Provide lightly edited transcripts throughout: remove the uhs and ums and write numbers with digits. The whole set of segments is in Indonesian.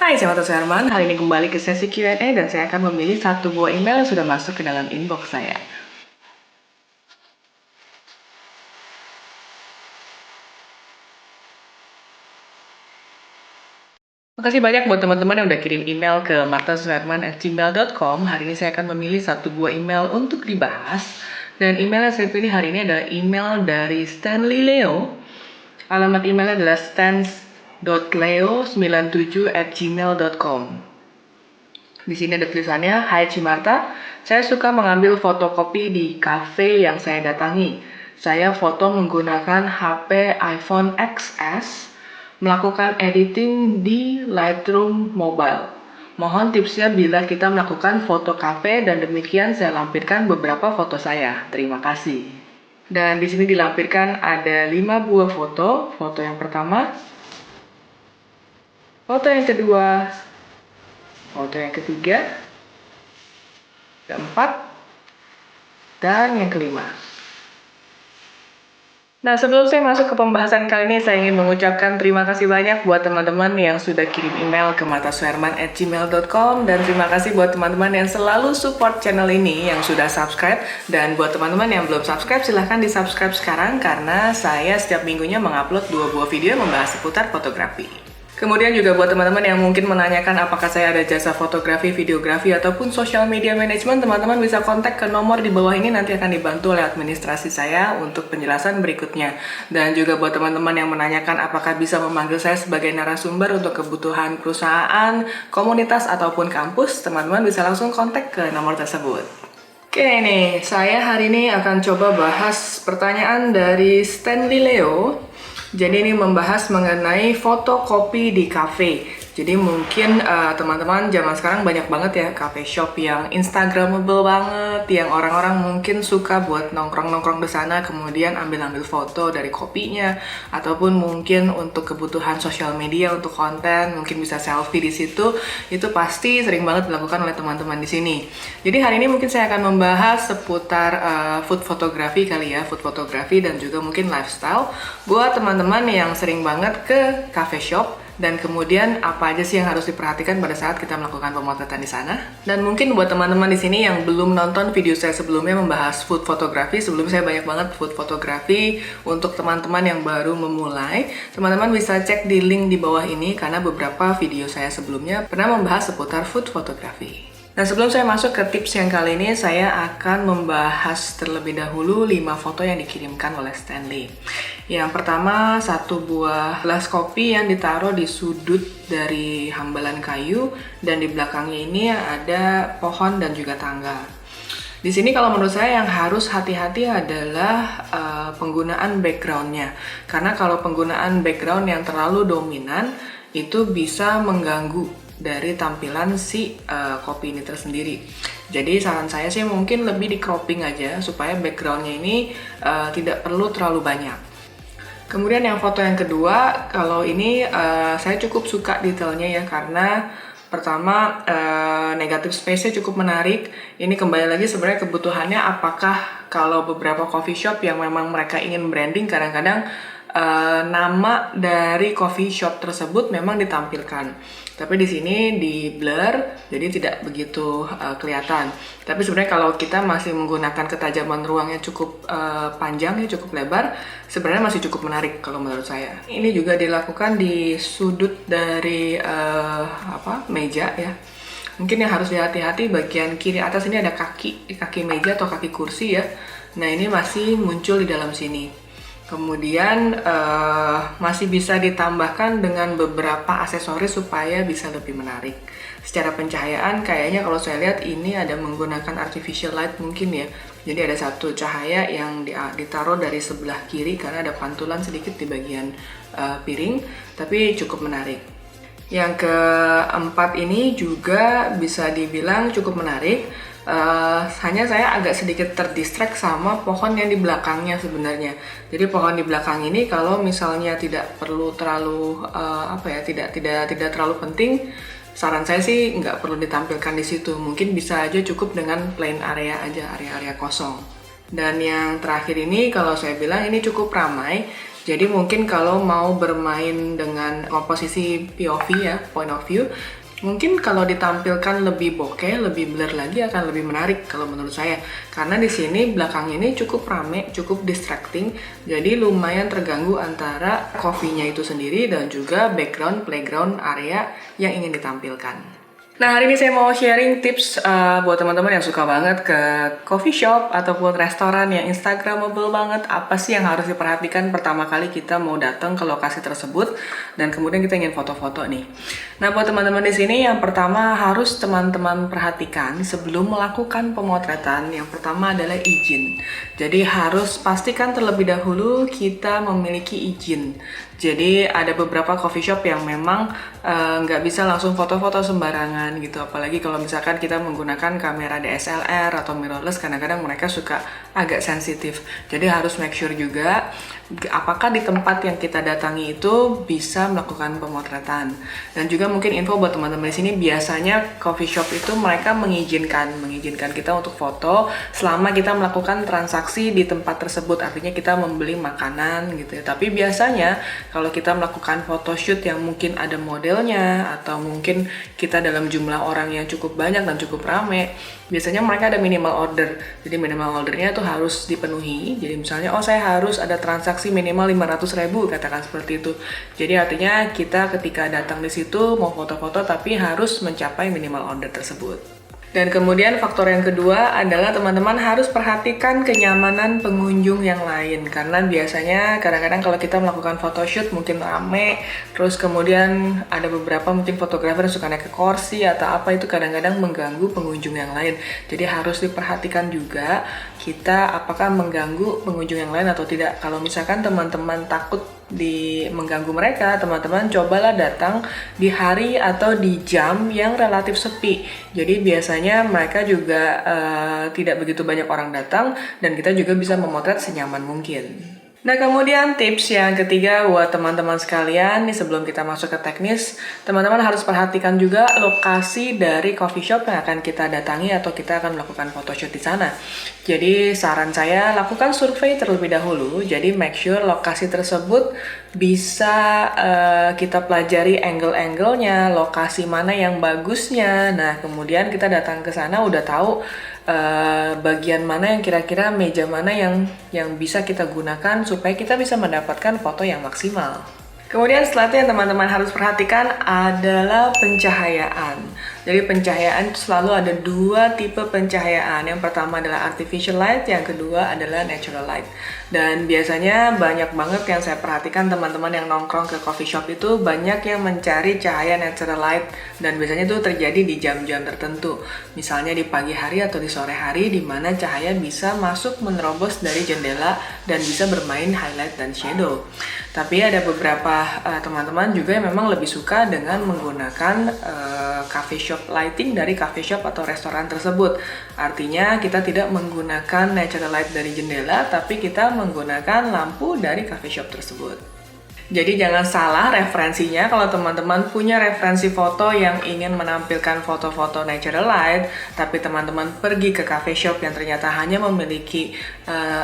Hai, saya Mata Herman. Hari ini kembali ke sesi Q&A dan saya akan memilih satu buah email yang sudah masuk ke dalam inbox saya. Makasih banyak buat teman-teman yang udah kirim email ke martasuherman@gmail.com. Hari ini saya akan memilih satu buah email untuk dibahas. Dan email yang saya pilih hari ini adalah email dari Stanley Leo. Alamat emailnya adalah stans.leo97@gmail.com. Di sini ada tulisannya, Hai Cimarta, saya suka mengambil fotokopi di kafe yang saya datangi. Saya foto menggunakan HP iPhone XS, melakukan editing di Lightroom Mobile. Mohon tipsnya bila kita melakukan foto kafe dan demikian saya lampirkan beberapa foto saya. Terima kasih. Dan di sini dilampirkan ada 5 buah foto. Foto yang pertama, foto yang kedua, foto yang ketiga, keempat, dan yang kelima. Nah, sebelum saya masuk ke pembahasan kali ini, saya ingin mengucapkan terima kasih banyak buat teman-teman yang sudah kirim email ke matasuherman@gmail.com, dan terima kasih buat teman-teman yang selalu support channel ini, yang sudah subscribe, dan buat teman-teman yang belum subscribe, silahkan di-subscribe sekarang karena saya setiap minggunya mengupload 2 buah video membahas seputar fotografi. Kemudian juga buat teman-teman yang mungkin menanyakan apakah saya ada jasa fotografi, videografi, ataupun social media management, teman-teman bisa kontak ke nomor di bawah ini, nanti akan dibantu oleh administrasi saya untuk penjelasan berikutnya. Dan juga buat teman-teman yang menanyakan apakah bisa memanggil saya sebagai narasumber untuk kebutuhan perusahaan, komunitas, ataupun kampus, teman-teman bisa langsung kontak ke nomor tersebut. Oke nih, saya hari ini akan coba bahas pertanyaan dari Stanley Leo. Jadi ini membahas mengenai fotokopi di cafe. Jadi mungkin teman-teman zaman sekarang banyak banget ya cafe shop yang instagramable banget, yang orang-orang mungkin suka buat nongkrong-nongkrong di sana kemudian ambil-ambil foto dari kopinya, ataupun mungkin untuk kebutuhan sosial media untuk konten, mungkin bisa selfie di situ. Itu pasti sering banget dilakukan oleh teman-teman di sini. Jadi hari ini mungkin saya akan membahas seputar food photography kali ya, food photography dan juga mungkin lifestyle buat teman-teman yang sering banget ke cafe shop. Dan kemudian apa aja sih yang harus diperhatikan pada saat kita melakukan pemotretan di sana? Dan mungkin buat teman-teman di sini yang belum nonton video saya sebelumnya membahas food photography, sebelum saya banyak banget food photography untuk teman-teman yang baru memulai, teman-teman bisa cek di link di bawah ini karena beberapa video saya sebelumnya pernah membahas seputar food photography. Nah, sebelum saya masuk ke tips yang kali ini, saya akan membahas terlebih dahulu 5 foto yang dikirimkan oleh Stanley. Yang pertama, satu buah gelas kopi yang ditaruh di sudut dari hambalan kayu, dan di belakangnya ini ada pohon dan juga tangga. Di sini kalau menurut saya yang harus hati-hati adalah penggunaan backgroundnya. Karena kalau penggunaan background yang terlalu dominan, itu bisa mengganggu dari tampilan si kopi ini tersendiri. Jadi saran saya sih mungkin lebih di cropping aja supaya backgroundnya ini tidak perlu terlalu banyak. Kemudian yang foto yang kedua, kalau ini saya cukup suka detailnya ya, karena pertama negative space-nya cukup menarik. Ini kembali lagi sebenarnya kebutuhannya, apakah kalau beberapa coffee shop yang memang mereka ingin branding, kadang-kadang nama dari coffee shop tersebut memang ditampilkan, tapi di sini di blur jadi tidak begitu kelihatan. Tapi sebenarnya kalau kita masih menggunakan ketajaman ruang yang cukup panjang ya, cukup lebar, sebenarnya masih cukup menarik kalau menurut saya. Ini juga dilakukan di sudut dari meja ya. Mungkin yang harus hati-hati bagian kiri atas ini ada kaki meja atau kaki kursi ya. Nah, ini masih muncul di dalam sini. Kemudian masih bisa ditambahkan dengan beberapa aksesoris supaya bisa lebih menarik. Secara pencahayaan kayaknya kalau saya lihat ini ada menggunakan artificial light mungkin ya. Jadi ada satu cahaya yang ditaruh dari sebelah kiri karena ada pantulan sedikit di bagian piring, tapi cukup menarik. Yang keempat ini juga bisa dibilang cukup menarik. Hanya saya agak sedikit terdistract sama pohon yang di belakangnya sebenarnya. Jadi pohon di belakang ini kalau misalnya tidak perlu terlalu tidak terlalu penting, saran saya sih nggak perlu ditampilkan di situ. Mungkin bisa aja cukup dengan plain area aja, area kosong. Dan yang terakhir ini kalau saya bilang ini cukup ramai. Jadi mungkin kalau mau bermain dengan komposisi POV ya, point of view, mungkin kalau ditampilkan lebih bokeh, lebih blur lagi akan lebih menarik kalau menurut saya. Karena di sini belakang ini cukup rame, cukup distracting, jadi lumayan terganggu antara coffee-nya itu sendiri dan juga background playground area yang ingin ditampilkan. Nah, hari ini saya mau sharing tips buat teman-teman yang suka banget ke coffee shop ataupun restoran yang instagramable banget. Apa sih yang harus diperhatikan pertama kali kita mau datang ke lokasi tersebut dan kemudian kita ingin foto-foto nih. Nah, buat teman-teman di sini yang pertama harus teman-teman perhatikan sebelum melakukan pemotretan. Yang pertama adalah izin. Jadi harus pastikan terlebih dahulu kita memiliki izin. Jadi ada beberapa coffee shop yang memang nggak bisa langsung foto-foto sembarangan gitu. Apalagi kalau misalkan kita menggunakan kamera DSLR atau mirrorless, kadang-kadang mereka suka agak sensitif. Jadi harus make sure juga apakah di tempat yang kita datangi itu bisa melakukan pemotretan. Dan juga mungkin info buat teman-teman di sini, biasanya coffee shop itu mereka mengizinkan kita untuk foto selama kita melakukan transaksi di tempat tersebut. Artinya kita membeli makanan gitu ya. Tapi biasanya kalau kita melakukan photoshoot yang mungkin ada modelnya atau mungkin kita dalam jumlah orang yang cukup banyak dan cukup rame, biasanya mereka ada minimal order. Jadi minimal ordernya itu harus dipenuhi. Jadi misalnya, oh saya harus ada transaksi minimal 500.000, katakan seperti itu. Jadi artinya kita ketika datang di situ mau foto-foto tapi harus mencapai minimal order tersebut. Dan kemudian faktor yang kedua adalah teman-teman harus perhatikan kenyamanan pengunjung yang lain. Karena biasanya kadang-kadang kalau kita melakukan photoshoot mungkin rame, terus kemudian ada beberapa mungkin fotografer yang suka naik ke kursi atau apa, itu kadang-kadang mengganggu pengunjung yang lain. Jadi harus diperhatikan juga kita apakah mengganggu pengunjung yang lain atau tidak. Kalau misalkan teman-teman takut mengganggu mereka, teman-teman cobalah datang di hari atau di jam yang relatif sepi. Jadi biasanya mereka juga tidak begitu banyak orang datang dan kita juga bisa memotret senyaman mungkin. Nah, kemudian tips yang ketiga buat teman-teman sekalian, nih sebelum kita masuk ke teknis, teman-teman harus perhatikan juga lokasi dari coffee shop yang akan kita datangi atau kita akan melakukan photoshoot di sana. Jadi saran saya lakukan survei terlebih dahulu, jadi make sure lokasi tersebut bisa kita pelajari angle-angle-nya, lokasi mana yang bagusnya. Nah, kemudian kita datang ke sana udah tahu bagian mana yang kira-kira meja mana yang bisa kita gunakan supaya kita bisa mendapatkan foto yang maksimal. Kemudian setelah itu yang teman-teman harus perhatikan adalah pencahayaan. Jadi pencahayaan itu selalu ada dua tipe pencahayaan. Yang pertama adalah artificial light, yang kedua adalah natural light. Dan biasanya banyak banget yang saya perhatikan teman-teman yang nongkrong ke coffee shop itu banyak yang mencari cahaya natural light. Dan biasanya itu terjadi di jam-jam tertentu. Misalnya di pagi hari atau di sore hari di mana cahaya bisa masuk menerobos dari jendela dan bisa bermain highlight dan shadow. Tapi ada beberapa teman-teman juga yang memang lebih suka dengan menggunakan coffee shop lighting dari coffee shop atau restoran tersebut. Artinya kita tidak menggunakan natural light dari jendela, tapi kita menggunakan lampu dari coffee shop tersebut. Jadi jangan salah referensinya. Kalau teman-teman punya referensi foto yang ingin menampilkan foto-foto natural light, tapi teman-teman pergi ke cafe shop yang ternyata hanya memiliki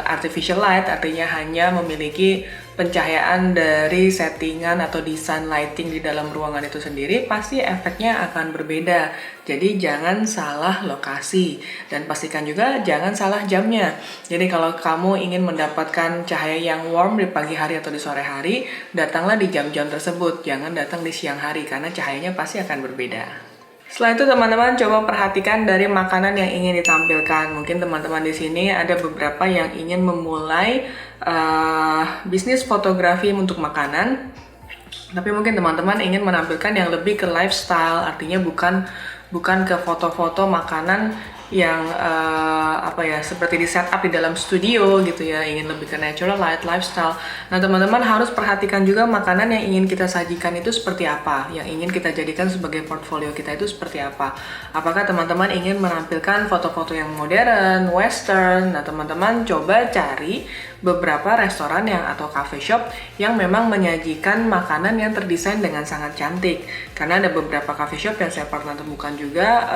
artificial light, artinya hanya memiliki pencahayaan dari settingan atau desain lighting di dalam ruangan itu sendiri, pasti efeknya akan berbeda. Jadi jangan salah lokasi dan pastikan juga jangan salah jamnya. Jadi kalau kamu ingin mendapatkan cahaya yang warm di pagi hari atau di sore hari, datanglah di jam-jam tersebut. Jangan datang di siang hari karena cahayanya pasti akan berbeda. Setelah itu teman-teman coba perhatikan dari makanan yang ingin ditampilkan. Mungkin teman-teman di sini ada beberapa yang ingin memulai bisnis fotografi untuk makanan. Tapi mungkin teman-teman ingin menampilkan yang lebih ke lifestyle, artinya bukan ke foto-foto makanan yang seperti di setup di dalam studio gitu ya, ingin lebih ke natural light lifestyle. Nah, teman-teman harus perhatikan juga makanan yang ingin kita sajikan itu seperti apa, yang ingin kita jadikan sebagai portfolio kita itu seperti apa. Apakah teman-teman ingin menampilkan foto-foto yang modern, western? Nah, teman-teman coba cari beberapa restoran atau cafe shop yang memang menyajikan makanan yang terdesain dengan sangat cantik. Karena ada beberapa cafe shop yang saya pernah temukan juga,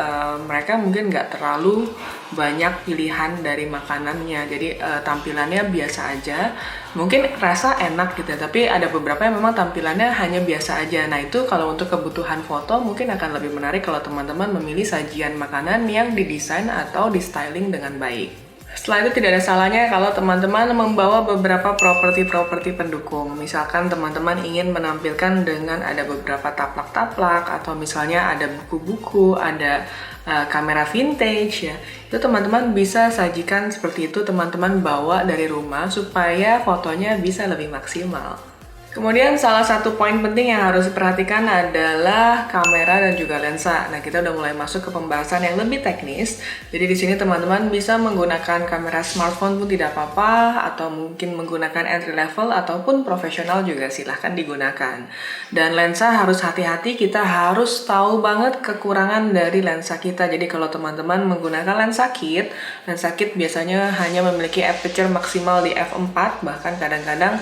mereka mungkin nggak terlalu banyak pilihan dari makanannya, jadi tampilannya biasa aja. Mungkin rasa enak gitu, tapi ada beberapa yang memang tampilannya hanya biasa aja. Nah itu kalau untuk kebutuhan foto mungkin akan lebih menarik kalau teman-teman memilih sajian makanan yang didesain atau di-styling dengan baik. Setelah itu tidak ada salahnya kalau teman-teman membawa beberapa properti pendukung. Misalkan teman-teman ingin menampilkan dengan ada beberapa taplak-taplak, atau misalnya ada buku-buku, ada kamera vintage ya. Itu teman-teman bisa sajikan seperti itu, teman-teman bawa dari rumah supaya fotonya bisa lebih maksimal. Kemudian salah satu poin penting yang harus diperhatikan adalah kamera dan juga lensa. Nah, kita udah mulai masuk ke pembahasan yang lebih teknis. Jadi di sini teman-teman bisa menggunakan kamera smartphone pun tidak apa-apa, atau mungkin menggunakan entry level ataupun profesional juga silahkan digunakan. Dan lensa harus hati-hati, kita harus tahu banget kekurangan dari lensa kita. Jadi kalau teman-teman menggunakan lensa kit biasanya hanya memiliki aperture maksimal di f4, bahkan kadang-kadang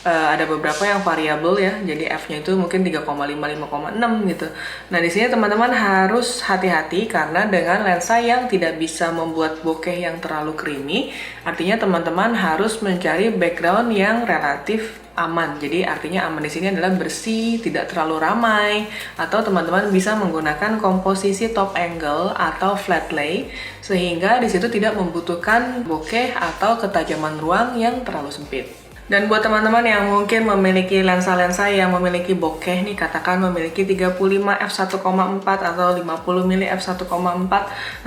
ada beberapa yang variabel ya, jadi f-nya itu mungkin 3,5, 5,6 gitu. Nah di sini teman-teman harus hati-hati karena dengan lensa yang tidak bisa membuat bokeh yang terlalu creamy, artinya teman-teman harus mencari background yang relatif aman. Jadi artinya aman di sini adalah bersih, tidak terlalu ramai, atau teman-teman bisa menggunakan komposisi top angle atau flat lay sehingga di situ tidak membutuhkan bokeh atau ketajaman ruang yang terlalu sempit. Dan buat teman-teman yang mungkin memiliki lensa-lensa yang memiliki bokeh nih, katakan memiliki 35 f1,4 atau 50 mili f1,4.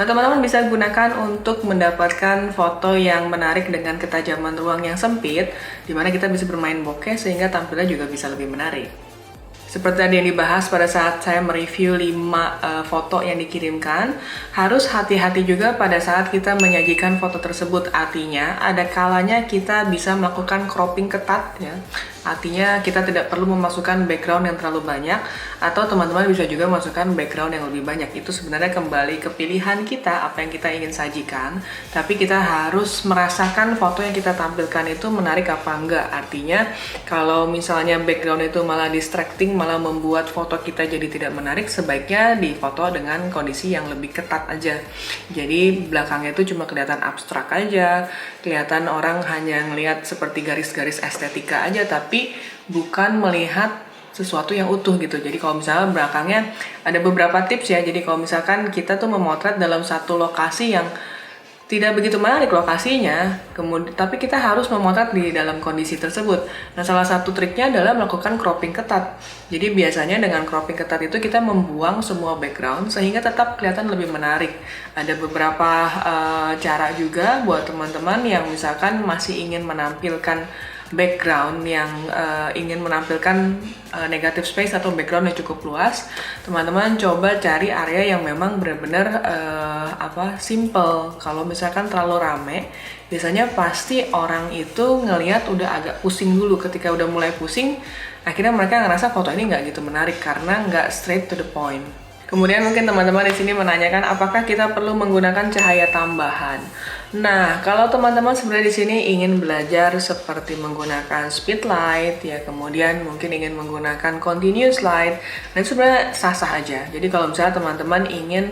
Nah, teman-teman bisa gunakan untuk mendapatkan foto yang menarik dengan ketajaman ruang yang sempit, dimana kita bisa bermain bokeh sehingga tampilnya juga bisa lebih menarik. Seperti tadi yang dibahas pada saat saya mereview 5 foto yang dikirimkan, harus hati-hati juga pada saat kita menyajikan foto tersebut. Artinya, ada kalanya kita bisa melakukan cropping ketat ya. Artinya kita tidak perlu memasukkan background yang terlalu banyak, atau teman-teman bisa juga memasukkan background yang lebih banyak. Itu sebenarnya kembali ke pilihan kita, apa yang kita ingin sajikan. Tapi kita harus merasakan foto yang kita tampilkan itu menarik apa enggak. Artinya kalau misalnya background itu malah distracting, malah membuat foto kita jadi tidak menarik, sebaiknya difoto dengan kondisi yang lebih ketat aja. Jadi belakangnya itu cuma kelihatan abstrak aja, kelihatan orang hanya ngelihat seperti garis-garis estetika aja, tapi bukan melihat sesuatu yang utuh gitu. Jadi kalau misalnya belakangnya ada beberapa tips ya. Jadi kalau misalkan kita tuh memotret dalam satu lokasi yang tidak begitu menarik lokasinya, kemudian tapi kita harus memotret di dalam kondisi tersebut. Nah, salah satu triknya adalah melakukan cropping ketat. Jadi biasanya dengan cropping ketat itu kita membuang semua background sehingga tetap kelihatan lebih menarik. Ada beberapa cara juga buat teman-teman yang misalkan masih ingin menampilkan background yang ingin menampilkan negative space atau background yang cukup luas. Teman-teman coba cari area yang memang benar-benar simple. Kalau misalkan terlalu rame, biasanya pasti orang itu ngelihat udah agak pusing dulu. Ketika udah mulai pusing, akhirnya mereka ngerasa foto ini nggak gitu menarik karena nggak straight to the point. Kemudian mungkin teman-teman di sini menanyakan apakah kita perlu menggunakan cahaya tambahan. Nah, kalau teman-teman sebenarnya di sini ingin belajar seperti menggunakan speed light ya, kemudian mungkin ingin menggunakan continuous light, nah itu sebenarnya sah-sah aja. Jadi kalau misalnya teman-teman ingin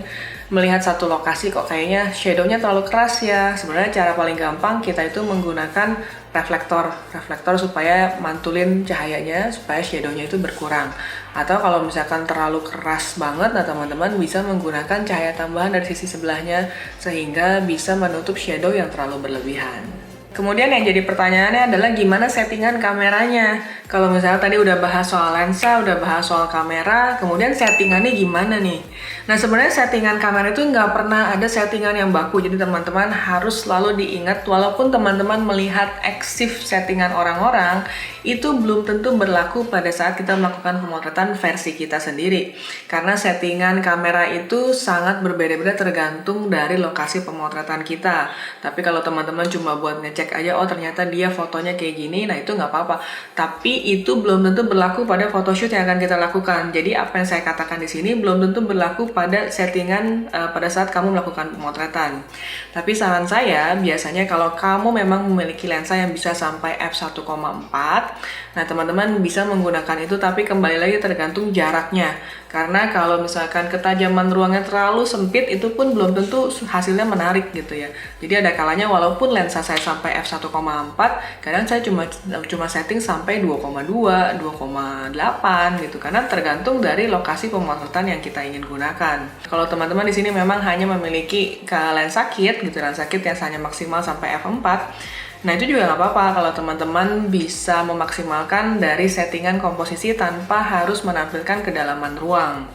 melihat satu lokasi kok kayaknya shadow-nya terlalu keras ya, sebenarnya cara paling gampang kita itu menggunakan reflektor supaya mantulin cahayanya supaya shadow-nya itu berkurang. Atau kalau misalkan terlalu keras banget, nah teman-teman bisa menggunakan cahaya tambahan dari sisi sebelahnya sehingga bisa menutup shadow yang terlalu berlebihan. Kemudian yang jadi pertanyaannya adalah gimana settingan kameranya. Kalau misalnya tadi udah bahas soal lensa, udah bahas soal kamera, kemudian settingannya gimana nih? Nah sebenarnya settingan kamera itu nggak pernah ada settingan yang baku, jadi teman-teman harus selalu diingat walaupun teman-teman melihat eksif settingan orang-orang, itu belum tentu berlaku pada saat kita melakukan pemotretan versi kita sendiri. Karena settingan kamera itu sangat berbeda-beda tergantung dari lokasi pemotretan kita. Tapi kalau teman-teman cuma buat ngecek ngecek aja, oh ternyata dia fotonya kayak gini, nah itu nggak apa-apa. Tapi itu belum tentu berlaku pada photoshoot yang akan kita lakukan. Jadi apa yang saya katakan di sini belum tentu berlaku pada settingan pada saat kamu melakukan pemotretan. Tapi saran saya, biasanya kalau kamu memang memiliki lensa yang bisa sampai f1,4, nah teman-teman bisa menggunakan itu, tapi kembali lagi tergantung jaraknya. Karena kalau misalkan ketajaman ruangnya terlalu sempit, itu pun belum tentu hasilnya menarik gitu ya. Jadi ada kalanya walaupun lensa saya sampai f1,4, kadang saya cuma setting sampai 2,2, 2,8 gitu. Karena tergantung dari lokasi pemotretan yang kita ingin gunakan. Kalau teman-teman di sini memang hanya memiliki lensa kit gitu, lensa kit yang hanya maksimal sampai f4, nah itu juga nggak apa-apa kalau teman-teman bisa memaksimalkan dari settingan komposisi tanpa harus menampilkan kedalaman ruang.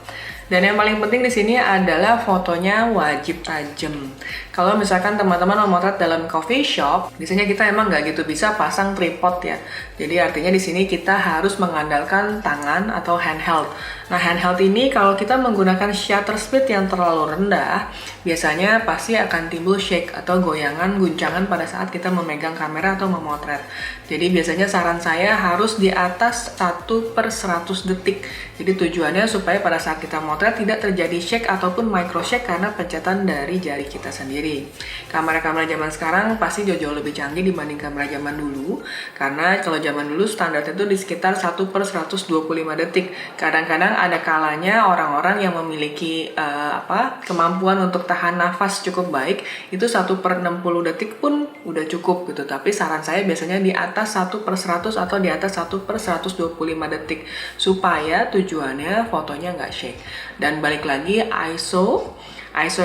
Dan yang paling penting di sini adalah fotonya wajib tajam. Kalau misalkan teman-teman memotret dalam coffee shop, biasanya kita emang nggak gitu bisa pasang tripod ya. Jadi artinya di sini kita harus mengandalkan tangan atau handheld. Nah, handheld ini kalau kita menggunakan shutter speed yang terlalu rendah, biasanya pasti akan timbul shake atau goyangan, guncangan pada saat kita memegang kamera atau memotret. Jadi biasanya saran saya harus di atas 1/100 detik. Jadi tujuannya supaya pada saat kita motret tidak terjadi shake ataupun micro shake karena pencetan dari jari kita sendiri. Kamera-kamera zaman sekarang pasti jauh-jauh lebih canggih dibanding kamera zaman dulu. Karena kalau zaman dulu standarnya itu di sekitar 1/125 detik. Kadang-kadang ada kalanya orang-orang yang memiliki kemampuan untuk tahan nafas cukup baik, itu 1/60 detik pun udah cukup gitu. Tapi saran saya biasanya di atas 1/100 atau di atas 1/125 detik supaya tujuannya fotonya nggak shake. Dan balik lagi ISO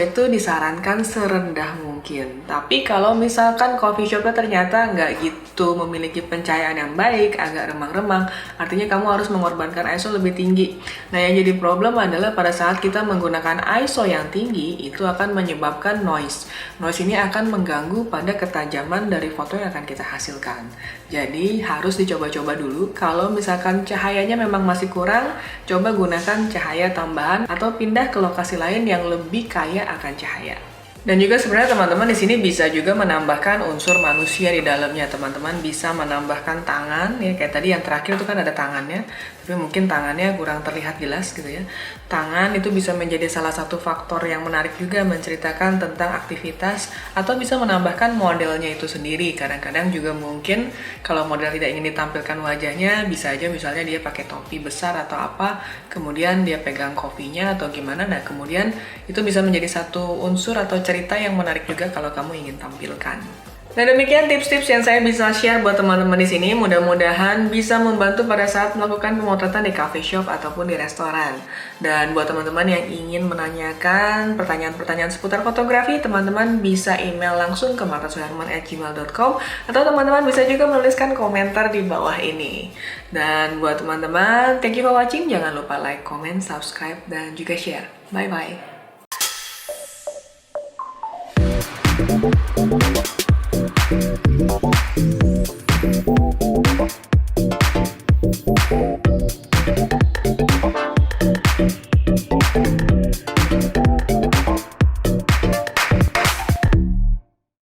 itu disarankan serendah mungkin. Tapi kalau misalkan coffee shopnya ternyata nggak gitu memiliki pencahayaan yang baik, agak remang-remang, artinya kamu harus mengorbankan ISO lebih tinggi. Nah, yang jadi problem adalah pada saat kita menggunakan ISO yang tinggi, itu akan menyebabkan noise. Noise ini akan mengganggu pada ketajaman dari foto yang akan kita hasilkan. Jadi harus dicoba-coba dulu. Kalau misalkan cahayanya memang masih kurang, coba gunakan cahaya tambahan atau pindah ke lokasi lain yang lebih kaya akan cahaya. Dan juga sebenarnya teman-teman di sini bisa juga menambahkan unsur manusia di dalamnya. Teman-teman bisa menambahkan tangan, ya kayak tadi yang terakhir itu kan ada tangannya, tapi mungkin tangannya kurang terlihat jelas gitu ya. Tangan itu bisa menjadi salah satu faktor yang menarik juga menceritakan tentang aktivitas, atau bisa menambahkan modelnya itu sendiri. Kadang-kadang juga mungkin kalau model tidak ingin ditampilkan wajahnya, bisa aja misalnya dia pakai topi besar atau apa, kemudian dia pegang kopinya atau gimana. Nah, kemudian itu bisa menjadi satu unsur atau cerita yang menarik juga kalau kamu ingin tampilkan. Nah, demikian tips-tips yang saya bisa share buat teman-teman di sini. Mudah-mudahan bisa membantu pada saat melakukan pemotretan di coffee shop ataupun di restoran. Dan buat teman-teman yang ingin menanyakan pertanyaan-pertanyaan seputar fotografi, teman-teman bisa email langsung ke martasuherman@gmail.com, atau teman-teman bisa juga menuliskan komentar di bawah ini. Dan buat teman-teman, thank you for watching. Jangan lupa like, comment, subscribe, dan juga share. Bye-bye.